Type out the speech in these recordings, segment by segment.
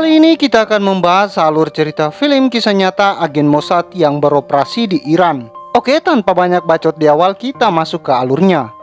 Kali ini kita akan membahas alur cerita film kisah nyata agen Mossad yang beroperasi di Iran. Oke, tanpa banyak bacot di awal, kita masuk ke alurnya.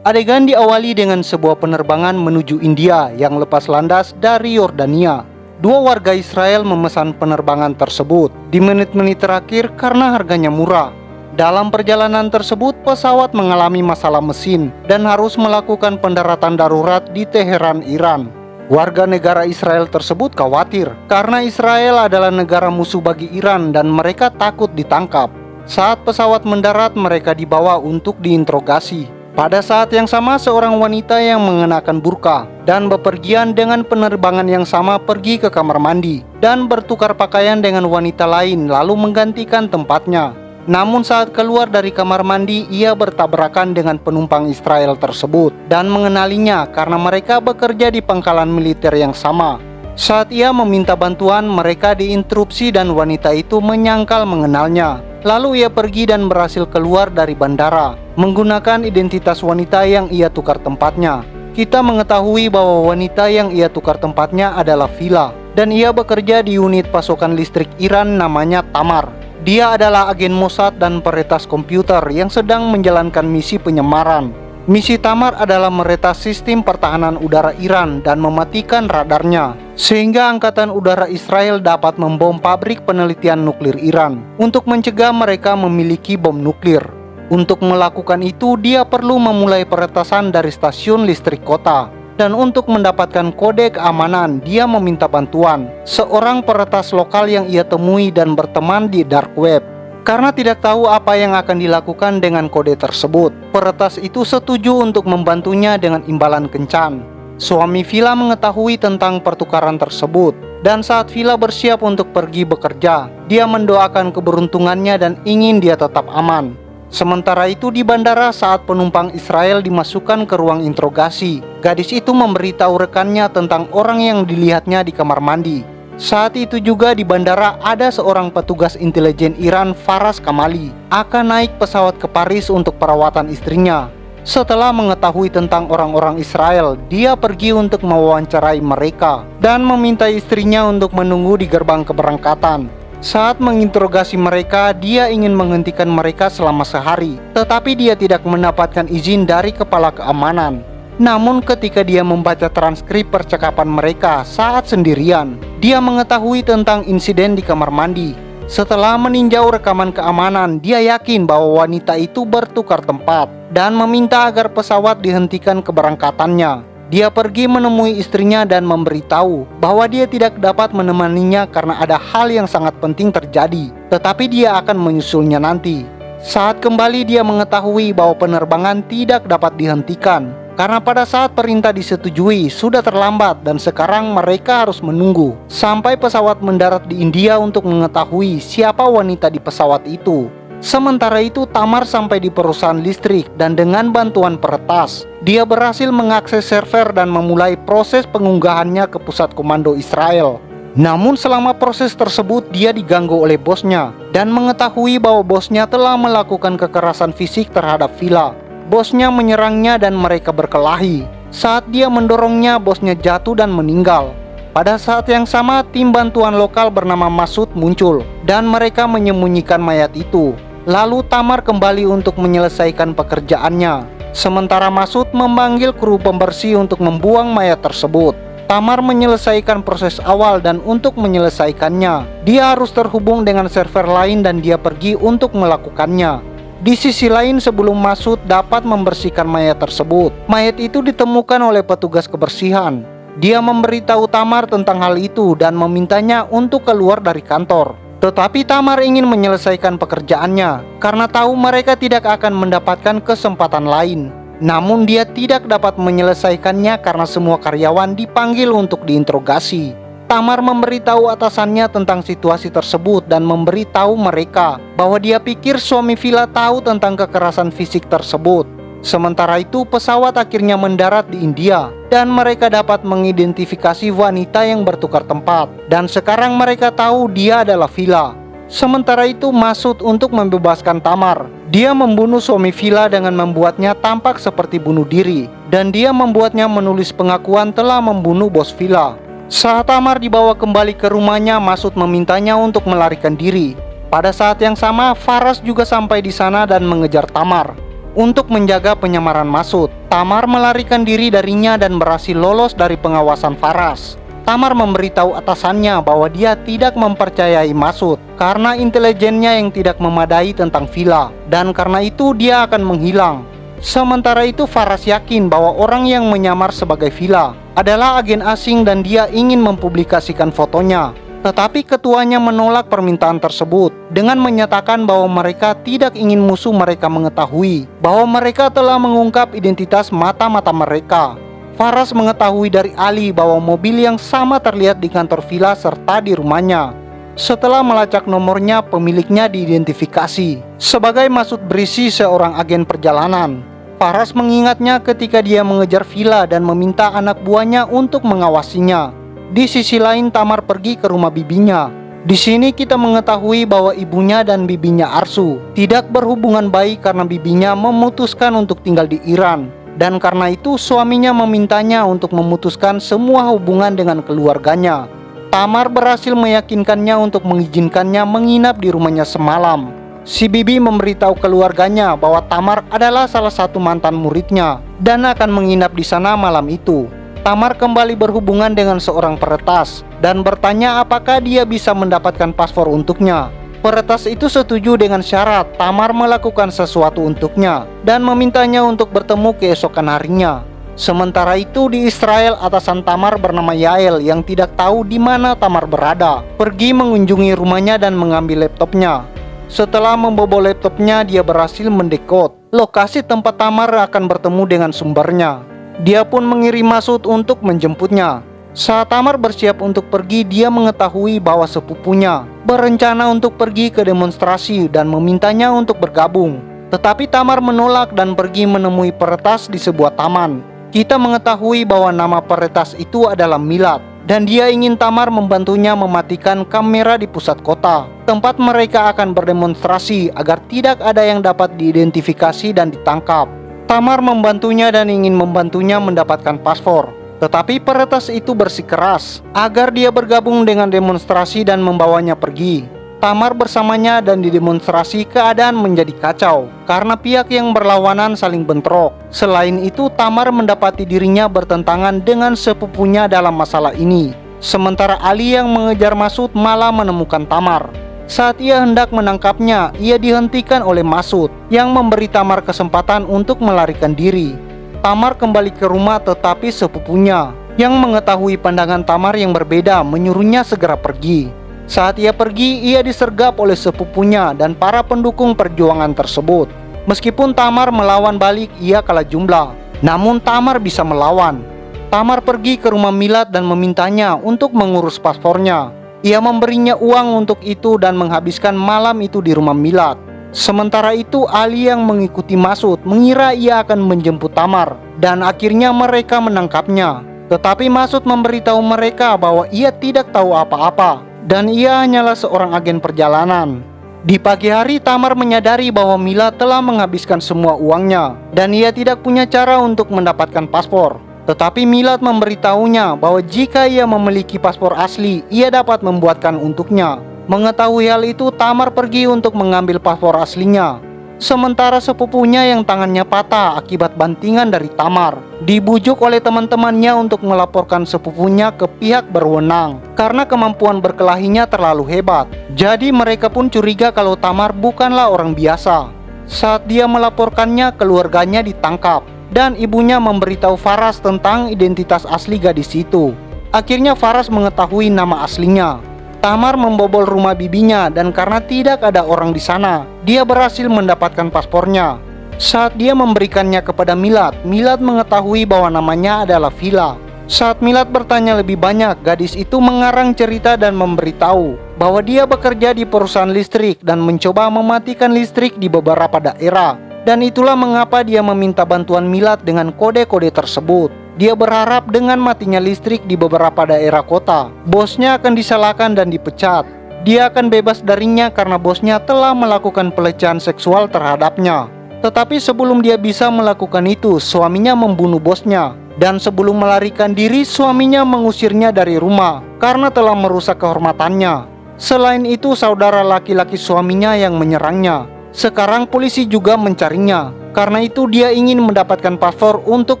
Adegan diawali dengan sebuah penerbangan menuju India yang lepas landas dari Yordania. Dua warga Israel memesan penerbangan tersebut di menit-menit terakhir karena harganya murah. Dalam perjalanan tersebut, pesawat mengalami masalah mesin dan harus melakukan pendaratan darurat di Teheran, Iran. Warga negara Israel tersebut khawatir karena Israel adalah negara musuh bagi Iran dan mereka takut ditangkap. Saat pesawat mendarat, mereka dibawa untuk diinterogasi. Pada saat yang sama, seorang wanita yang mengenakan burka dan bepergian dengan penerbangan yang sama pergi ke kamar mandi dan bertukar pakaian dengan wanita lain lalu menggantikan tempatnya. Namun saat keluar dari kamar mandi, ia bertabrakan dengan penumpang Israel tersebut dan mengenalinya karena mereka bekerja di pangkalan militer yang sama. Saat ia meminta bantuan, mereka diinterupsi dan wanita itu menyangkal mengenalnya. Lalu ia pergi dan berhasil keluar dari bandara menggunakan identitas wanita yang ia tukar tempatnya. Kita mengetahui bahwa wanita yang ia tukar tempatnya adalah Vila dan ia bekerja di unit pasokan listrik Iran namanya Tamar. Dia adalah agen Mossad dan peretas komputer yang sedang menjalankan misi penyemaran. Misi Tamar adalah meretas sistem pertahanan udara Iran dan mematikan radarnya, sehingga Angkatan Udara Israel dapat membom pabrik penelitian nuklir Iran untuk mencegah mereka memiliki bom nuklir. Untuk melakukan itu, dia perlu memulai peretasan dari stasiun listrik kota. Dan untuk mendapatkan kode keamanan, dia meminta bantuan seorang peretas lokal yang ia temui dan berteman di dark web. Karena tidak tahu apa yang akan dilakukan dengan kode tersebut, peretas itu setuju untuk membantunya dengan imbalan kencan. Suami Vila mengetahui tentang pertukaran tersebut, dan saat Vila bersiap untuk pergi bekerja, dia mendoakan keberuntungannya dan ingin dia tetap aman. Sementara itu di bandara, saat penumpang Israel dimasukkan ke ruang interogasi, gadis itu memberitahu rekannya tentang orang yang dilihatnya di kamar mandi. Saat itu juga di bandara ada seorang petugas intelijen Iran, Faras Kamali, akan naik pesawat ke Paris untuk perawatan istrinya. Setelah mengetahui tentang orang-orang Israel, dia pergi untuk mewawancarai mereka dan meminta istrinya untuk menunggu di gerbang keberangkatan. Saat menginterogasi mereka, dia ingin menghentikan mereka selama sehari, tetapi dia tidak mendapatkan izin dari kepala keamanan. Namun ketika dia membaca transkrip percakapan mereka saat sendirian, dia mengetahui tentang insiden di kamar mandi. Setelah meninjau rekaman keamanan, dia yakin bahwa wanita itu bertukar tempat dan meminta agar pesawat dihentikan keberangkatannya. Dia pergi menemui istrinya dan memberitahu bahwa dia tidak dapat menemaninya karena ada hal yang sangat penting terjadi, tetapi dia akan menyusulnya nanti. Saat kembali, dia mengetahui bahwa penerbangan tidak dapat dihentikan karena pada saat perintah disetujui sudah terlambat dan sekarang mereka harus menunggu sampai pesawat mendarat di India untuk mengetahui siapa wanita di pesawat itu. Sementara itu, Tamar sampai di perusahaan listrik dan dengan bantuan peretas, dia berhasil mengakses server dan memulai proses pengunggahannya ke pusat komando Israel. Namun selama proses tersebut, dia diganggu oleh bosnya dan mengetahui bahwa bosnya telah melakukan kekerasan fisik terhadap Vila. Bosnya menyerangnya dan mereka berkelahi. Saat dia mendorongnya, bosnya jatuh dan meninggal. Pada saat yang sama, tim bantuan lokal bernama Masud muncul dan mereka menyembunyikan mayat itu. Lalu Tamar kembali untuk menyelesaikan pekerjaannya, sementara Masud memanggil kru pembersih untuk membuang mayat tersebut. Tamar menyelesaikan proses awal dan untuk menyelesaikannya, dia harus terhubung dengan server lain dan dia pergi untuk melakukannya. Di sisi lain, sebelum Masud dapat membersihkan mayat tersebut, mayat itu ditemukan oleh petugas kebersihan. Dia memberitahu Tamar tentang hal itu dan memintanya untuk keluar dari kantor. Tetapi Tamar ingin menyelesaikan pekerjaannya karena tahu mereka tidak akan mendapatkan kesempatan lain. Namun dia tidak dapat menyelesaikannya karena semua karyawan dipanggil untuk diinterogasi. Tamar memberitahu atasannya tentang situasi tersebut dan memberitahu mereka bahwa dia pikir suami Vila tahu tentang kekerasan fisik tersebut. Sementara itu, pesawat akhirnya mendarat di India dan mereka dapat mengidentifikasi wanita yang bertukar tempat. Dan sekarang mereka tahu dia adalah Vila. Sementara itu, Masud untuk membebaskan Tamar, Dia membunuh suami Villa dengan membuatnya tampak seperti bunuh diri, dan dia membuatnya menulis pengakuan telah membunuh bos Villa. Saat Tamar dibawa kembali ke rumahnya, Masud memintanya untuk melarikan diri. Pada saat yang sama, Faras juga sampai di sana dan mengejar Tamar. Untuk menjaga penyamaran Masud, Tamar melarikan diri darinya dan berhasil lolos dari pengawasan Faras. Tamar memberitahu atasannya bahwa dia tidak mempercayai Masud karena intelijennya yang tidak memadai tentang Villa, dan karena itu dia akan menghilang. Sementara itu Faras yakin bahwa orang yang menyamar sebagai Villa adalah agen asing dan dia ingin mempublikasikan fotonya. Tetapi ketuanya menolak permintaan tersebut dengan menyatakan bahwa mereka tidak ingin musuh mereka mengetahui bahwa mereka telah mengungkap identitas mata-mata mereka. Faras mengetahui dari Ali bahwa mobil yang sama terlihat di kantor Villa serta di rumahnya. Setelah melacak nomornya, pemiliknya diidentifikasi sebagai Masud Brisi, seorang agen perjalanan. Faras mengingatnya ketika dia mengejar Villa dan meminta anak buahnya untuk mengawasinya. Di sisi lain, Tamar pergi ke rumah bibinya. Di sini kita mengetahui bahwa ibunya dan bibinya Arsu tidak berhubungan baik karena bibinya memutuskan untuk tinggal di Iran. Dan karena itu suaminya memintanya untuk memutuskan semua hubungan dengan keluarganya. Tamar berhasil meyakinkannya untuk mengizinkannya menginap di rumahnya semalam. Si bibi memberitahu keluarganya bahwa Tamar adalah salah satu mantan muridnya dan akan menginap di sana malam itu. Tamar kembali berhubungan dengan seorang peretas dan bertanya apakah dia bisa mendapatkan paspor untuknya. Peretas itu setuju dengan syarat Tamar melakukan sesuatu untuknya dan memintanya untuk bertemu keesokan harinya. Sementara itu di Israel, atasan Tamar bernama Yael yang tidak tahu di mana Tamar berada pergi mengunjungi rumahnya dan mengambil laptopnya. Setelah membobol laptopnya, dia berhasil mendekod lokasi tempat Tamar akan bertemu dengan sumbernya. Dia pun mengirim Masud untuk menjemputnya. Saat Tamar bersiap untuk pergi, dia mengetahui bahwa sepupunya berencana untuk pergi ke demonstrasi dan memintanya untuk bergabung. Tetapi Tamar menolak dan pergi menemui peretas di sebuah taman. Kita mengetahui bahwa nama peretas itu adalah Milad, dan dia ingin Tamar membantunya mematikan kamera di pusat kota, tempat mereka akan berdemonstrasi agar tidak ada yang dapat diidentifikasi dan ditangkap. Tamar membantunya dan ingin membantunya mendapatkan paspor. Tetapi peretas itu bersikeras agar dia bergabung dengan demonstrasi dan membawanya pergi. Tamar bersamanya dan di demonstrasi keadaan menjadi kacau karena pihak yang berlawanan saling bentrok. Selain itu, Tamar mendapati dirinya bertentangan dengan sepupunya dalam masalah ini. Sementara Ali yang mengejar Masud malah menemukan Tamar. Saat ia hendak menangkapnya, ia dihentikan oleh Masud yang memberi Tamar kesempatan untuk melarikan diri. Tamar kembali ke rumah, tetapi sepupunya yang mengetahui pandangan Tamar yang berbeda menyuruhnya segera pergi. Saat ia pergi, ia disergap oleh sepupunya dan para pendukung perjuangan tersebut. Meskipun Tamar melawan balik, ia kalah jumlah. Namun Tamar bisa melawan. Tamar pergi ke rumah Milad dan memintanya untuk mengurus paspornya. Ia memberinya uang untuk itu dan menghabiskan malam itu di rumah Milad. Sementara itu, Ali yang mengikuti Masud mengira ia akan menjemput Tamar dan akhirnya mereka menangkapnya. Tetapi Masud memberitahu mereka bahwa ia tidak tahu apa-apa dan ia hanyalah seorang agen perjalanan. Di pagi hari, Tamar menyadari bahwa Milad telah menghabiskan semua uangnya dan ia tidak punya cara untuk mendapatkan paspor. Tetapi Milad memberitahunya bahwa jika ia memiliki paspor asli, ia dapat membuatkan untuknya. Mengetahui hal itu, Tamar pergi untuk mengambil paspor aslinya. Sementara sepupunya yang tangannya patah akibat bantingan dari Tamar dibujuk oleh teman-temannya untuk melaporkan sepupunya ke pihak berwenang karena kemampuan berkelahinya terlalu hebat. Jadi mereka pun curiga kalau Tamar bukanlah orang biasa. Saat dia melaporkannya, keluarganya ditangkap dan ibunya memberitahu Faras tentang identitas asli gadis itu. Akhirnya Faras mengetahui nama aslinya. Tamar membobol rumah bibinya dan karena tidak ada orang di sana, dia berhasil mendapatkan paspornya. Saat dia memberikannya kepada Milad, Milad mengetahui bahwa namanya adalah Villa. Saat Milad bertanya lebih banyak, gadis itu mengarang cerita dan memberitahu bahwa dia bekerja di perusahaan listrik dan mencoba mematikan listrik di beberapa daerah. Dan itulah mengapa dia meminta bantuan Milad dengan kode-kode tersebut. Dia berharap dengan matinya listrik di beberapa daerah kota, bosnya akan disalahkan dan dipecat. dia akan bebas darinya karena bosnya telah melakukan pelecehan seksual terhadapnya. Tetapi sebelum dia bisa melakukan itu, suaminya membunuh bosnya. Dan sebelum melarikan diri, suaminya mengusirnya dari rumah karena telah merusak kehormatannya. Selain itu, saudara laki-laki suaminya yang menyerangnya. Sekarang polisi juga mencarinya. Karena itu dia ingin mendapatkan paspor untuk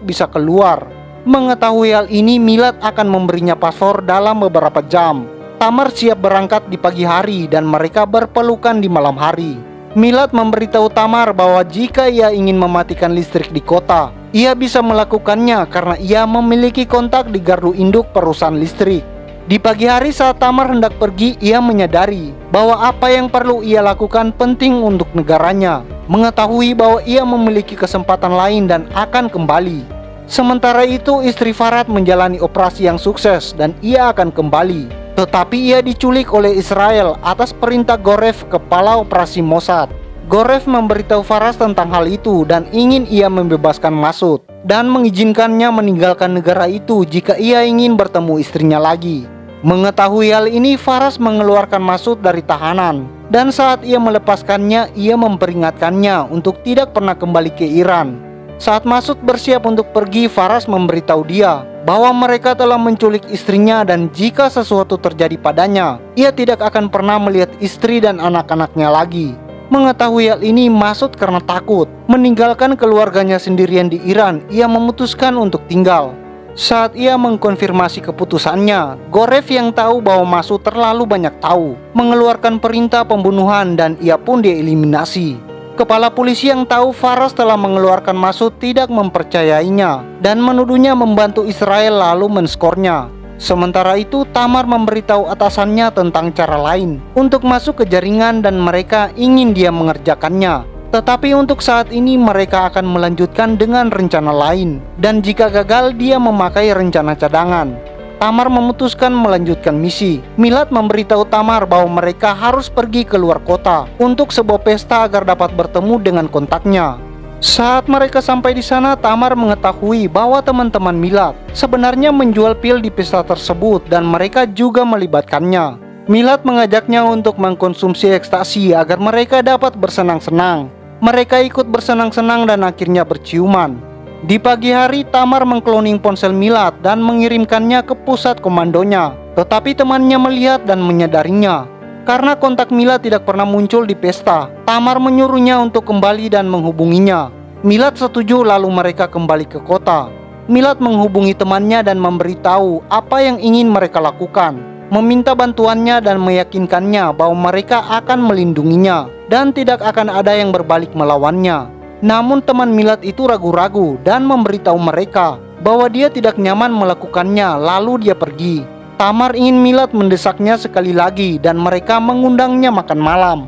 bisa keluar. Mengetahui hal ini, Milad akan memberinya paspor dalam beberapa jam. Tamar siap berangkat di pagi hari dan mereka berpelukan di malam hari. Milad memberitahu Tamar bahwa jika ia ingin mematikan listrik di kota, ia bisa melakukannya karena ia memiliki kontak di gardu induk perusahaan listrik. Di pagi hari saat Tamar hendak pergi, ia menyadari bahwa apa yang perlu ia lakukan penting untuk negaranya. Mengetahui bahwa ia memiliki kesempatan lain dan akan kembali. Sementara itu, istri Farad menjalani operasi yang sukses dan ia akan kembali. Tetapi ia diculik oleh Israel atas perintah Gorev, kepala operasi Mossad. Gorev memberitahu Faras tentang hal itu dan ingin ia membebaskan Masud dan mengizinkannya meninggalkan negara itu jika ia ingin bertemu istrinya lagi. Mengetahui hal ini, Faras mengeluarkan Masud dari tahanan dan saat ia melepaskannya, ia memperingatkannya untuk tidak pernah kembali ke Iran. Saat Masud bersiap untuk pergi, Faras memberitahu dia bahwa mereka telah menculik istrinya dan jika sesuatu terjadi padanya, ia tidak akan pernah melihat istri dan anak-anaknya lagi. Mengetahui hal ini, Masud karena takut meninggalkan keluarganya sendirian di Iran, ia memutuskan untuk tinggal. Saat ia mengkonfirmasi keputusannya, Gorev yang tahu bahwa Masud terlalu banyak tahu, mengeluarkan perintah pembunuhan dan ia pun dieliminasi. Kepala polisi yang tahu Faras telah mengeluarkan Masud tidak mempercayainya dan menuduhnya membantu Israel lalu menskornya. Sementara itu, Tamar memberitahu atasannya tentang cara lain untuk masuk ke jaringan dan mereka ingin dia mengerjakannya. Tetapi untuk saat ini mereka akan melanjutkan dengan rencana lain dan jika gagal dia memakai rencana cadangan. Tamar memutuskan melanjutkan misi. Milad memberitahu Tamar bahwa mereka harus pergi ke luar kota untuk sebuah pesta agar dapat bertemu dengan kontaknya. Saat mereka sampai di sana, Tamar mengetahui bahwa teman-teman Milad sebenarnya menjual pil di pesta tersebut dan mereka juga melibatkannya. Milad mengajaknya untuk mengkonsumsi ekstasi agar mereka dapat bersenang-senang. Mereka ikut bersenang-senang dan akhirnya berciuman. Di pagi hari, Tamar mengkloning ponsel Milad dan mengirimkannya ke pusat komandonya. Tetapi temannya melihat dan menyadarinya. Karena kontak Milad tidak pernah muncul di pesta, Tamar menyuruhnya untuk kembali dan menghubunginya. Milad setuju lalu mereka kembali ke kota. Milad menghubungi temannya dan memberitahu apa yang ingin mereka lakukan. Meminta bantuannya dan meyakinkannya bahwa mereka akan melindunginya dan tidak akan ada yang berbalik melawannya. Namun teman Milad itu ragu-ragu dan memberitahu mereka bahwa dia tidak nyaman melakukannya lalu dia pergi. Tamar ingin Milad mendesaknya sekali lagi dan mereka mengundangnya makan malam.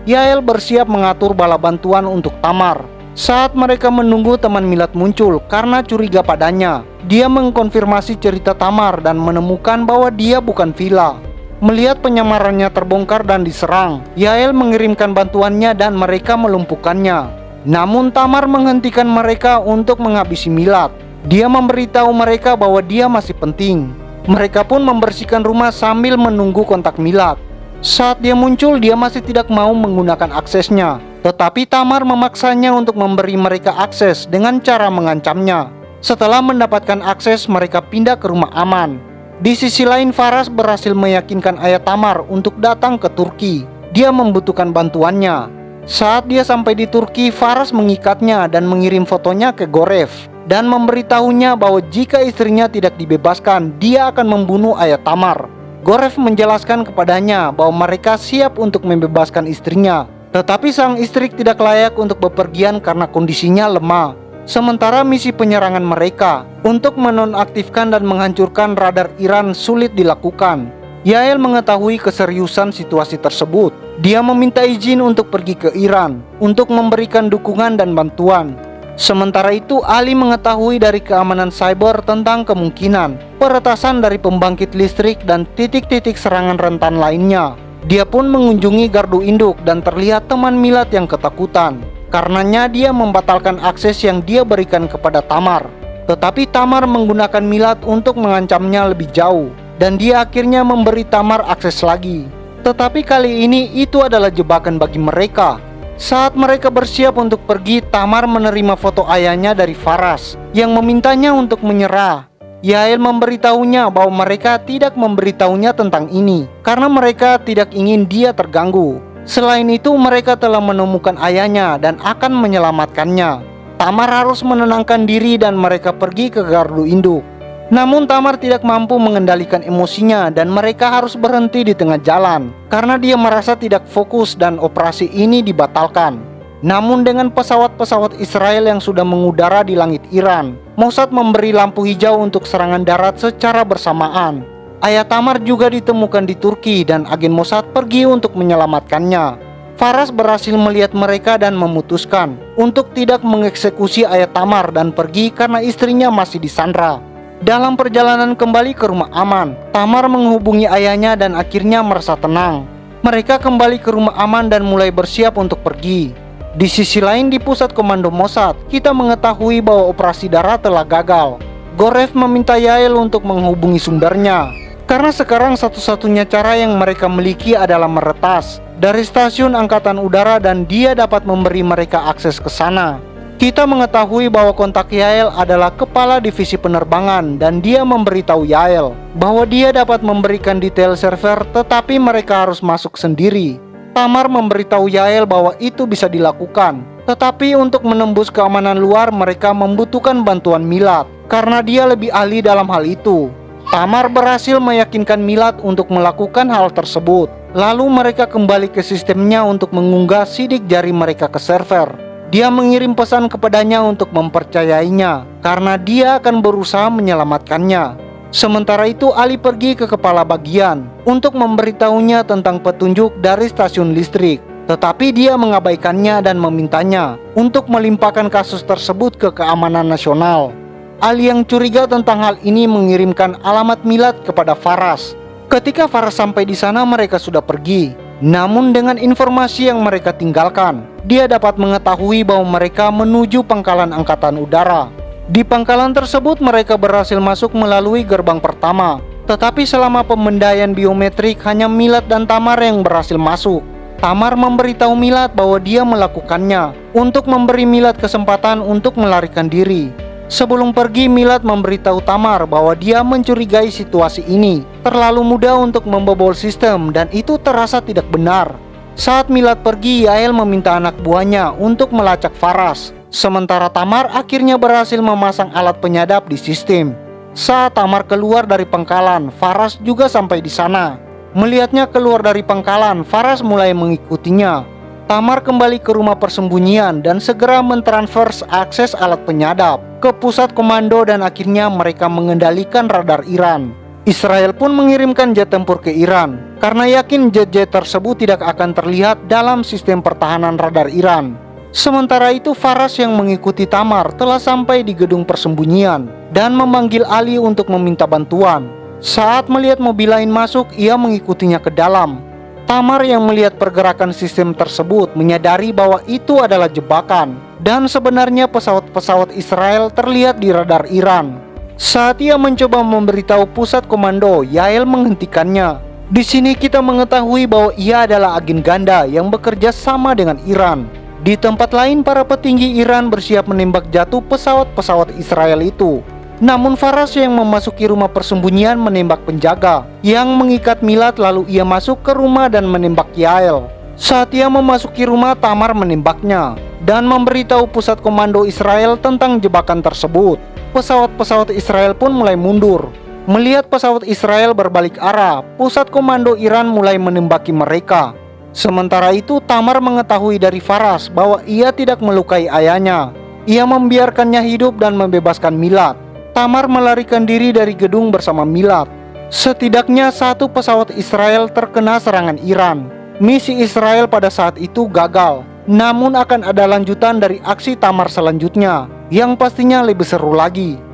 Yael bersiap mengatur bala bantuan untuk Tamar. Saat mereka menunggu teman Milad muncul karena curiga padanya, dia mengkonfirmasi cerita Tamar dan menemukan bahwa dia bukan Vila. Melihat penyamarannya terbongkar dan diserang, Yael mengirimkan bantuannya dan mereka melumpuhkannya. Namun Tamar menghentikan mereka untuk menghabisi Milad. Dia memberitahu mereka bahwa dia masih penting. Mereka pun membersihkan rumah sambil menunggu kontak Milad. Saat dia muncul, dia masih tidak mau menggunakan aksesnya. Tetapi Tamar memaksanya untuk memberi mereka akses dengan cara mengancamnya. Setelah mendapatkan akses, mereka pindah ke rumah aman. Di sisi lain, Faras berhasil meyakinkan ayah Tamar untuk datang ke Turki. Dia membutuhkan bantuannya. Saat dia sampai di Turki, Faras mengikatnya dan mengirim fotonya ke Gorev dan memberitahunya bahwa jika istrinya tidak dibebaskan, dia akan membunuh ayah Tamar. Gorev menjelaskan kepadanya bahwa mereka siap untuk membebaskan istrinya, tetapi sang istri tidak layak untuk bepergian karena kondisinya lemah. Sementara misi penyerangan mereka untuk menonaktifkan dan menghancurkan radar Iran sulit dilakukan. Yael mengetahui keseriusan situasi tersebut. Dia meminta izin untuk pergi ke Iran untuk memberikan dukungan dan bantuan. Sementara itu, Ali mengetahui dari keamanan cyber tentang kemungkinan peretasan dari pembangkit listrik dan titik-titik serangan rentan lainnya. Dia pun mengunjungi gardu induk dan terlihat teman Milad yang ketakutan. Karenanya dia membatalkan akses yang dia berikan kepada Tamar. Tetapi Tamar menggunakan Milad untuk mengancamnya lebih jauh. Dan dia akhirnya memberi Tamar akses lagi. Tetapi kali ini itu adalah jebakan bagi mereka. Saat mereka bersiap untuk pergi, Tamar menerima foto ayahnya dari Faras yang memintanya untuk menyerah. Yael memberitahunya bahwa mereka tidak memberitahunya tentang ini karena mereka tidak ingin dia terganggu. Selain itu, mereka telah menemukan ayahnya dan akan menyelamatkannya. Tamar harus menenangkan diri dan mereka pergi ke gardu induk. Namun Tamar tidak mampu mengendalikan emosinya dan mereka harus berhenti di tengah jalan karena dia merasa tidak fokus dan operasi ini dibatalkan. Namun dengan pesawat-pesawat Israel yang sudah mengudara di langit Iran, Mossad memberi lampu hijau untuk serangan darat secara bersamaan. Ayah Tamar juga ditemukan di Turki dan agen Mossad pergi untuk menyelamatkannya. Faras berhasil melihat mereka dan memutuskan untuk tidak mengeksekusi ayah Tamar dan pergi karena istrinya masih disandra. Dalam perjalanan kembali ke rumah aman, Tamar menghubungi ayahnya dan akhirnya merasa tenang. Mereka kembali ke rumah aman dan mulai bersiap untuk pergi. Di sisi lain, di pusat komando Mossad, kita mengetahui bahwa operasi darat telah gagal. Gorev meminta Yael untuk menghubungi sumbernya karena sekarang satu-satunya cara yang mereka miliki adalah meretas dari stasiun angkatan udara dan dia dapat memberi mereka akses ke sana. Kita mengetahui bahwa kontak Yael adalah kepala divisi penerbangan dan dia memberitahu Yael bahwa dia dapat memberikan detail server tetapi mereka harus masuk sendiri. Tamar memberitahu Yael bahwa itu bisa dilakukan, tetapi untuk menembus keamanan luar mereka membutuhkan bantuan Milad karena dia lebih ahli dalam hal itu. Tamar berhasil meyakinkan Milad untuk melakukan hal tersebut. Lalu mereka kembali ke sistemnya untuk mengunggah sidik jari mereka ke server. Dia mengirim pesan kepadanya untuk mempercayainya karena dia akan berusaha menyelamatkannya. Sementara itu Ali pergi ke kepala bagian untuk memberitahunya tentang petunjuk dari stasiun listrik. Tetapi dia mengabaikannya dan memintanya untuk melimpahkan kasus tersebut ke keamanan nasional. Ali yang curiga tentang hal ini mengirimkan alamat Milad kepada Faras. Ketika Faras sampai di sana mereka sudah pergi. Namun dengan informasi yang mereka tinggalkan, dia dapat mengetahui bahwa mereka menuju pangkalan angkatan udara. Di pangkalan tersebut mereka berhasil masuk melalui gerbang pertama. Tetapi selama pemindaian biometrik hanya Milad dan Tamar yang berhasil masuk. Tamar memberitahu Milad bahwa dia melakukannya untuk memberi Milad kesempatan untuk melarikan diri. Sebelum pergi, Milad memberitahu Tamar bahwa dia mencurigai situasi ini terlalu mudah untuk membobol sistem dan itu terasa tidak benar. Saat Milad pergi, Yael meminta anak buahnya untuk melacak Faras. Sementara Tamar akhirnya berhasil memasang alat penyadap di sistem. Saat Tamar keluar dari pangkalan, Faras juga sampai di sana. Melihatnya keluar dari pangkalan, Faras mulai mengikutinya. Tamar kembali ke rumah persembunyian dan segera mentransfer akses alat penyadap ke pusat komando dan akhirnya mereka mengendalikan radar Iran. Israel pun mengirimkan jet tempur ke Iran karena yakin jet-jet tersebut tidak akan terlihat dalam sistem pertahanan radar Iran. Sementara itu Faras yang mengikuti Tamar telah sampai di gedung persembunyian dan memanggil Ali untuk meminta bantuan. Saat melihat mobil lain masuk, ia mengikutinya ke dalam. Tamar yang melihat pergerakan sistem tersebut menyadari bahwa itu adalah jebakan dan sebenarnya pesawat-pesawat Israel terlihat di radar Iran. Saat ia mencoba memberitahu pusat komando, Yael menghentikannya. Di sini kita mengetahui bahwa ia adalah agen ganda yang bekerja sama dengan Iran. Di tempat lain para petinggi Iran bersiap menembak jatuh pesawat-pesawat Israel itu. Namun Faras yang memasuki rumah persembunyian menembak penjaga yang mengikat Milad, lalu ia masuk ke rumah dan menembak Yael. Saat ia memasuki rumah, Tamar menembaknya dan memberitahu pusat komando Israel tentang jebakan tersebut. Pesawat-pesawat Israel pun mulai mundur. Melihat pesawat Israel berbalik arah, pusat komando Iran mulai menembaki mereka. Sementara itu Tamar mengetahui dari Faras bahwa ia tidak melukai ayahnya. Ia membiarkannya hidup dan membebaskan Milad. Tamar melarikan diri dari gedung bersama Milad. Setidaknya satu pesawat Israel terkena serangan Iran. Misi Israel pada saat itu gagal. Namun akan ada lanjutan dari aksi Tamar selanjutnya yang pastinya lebih seru lagi.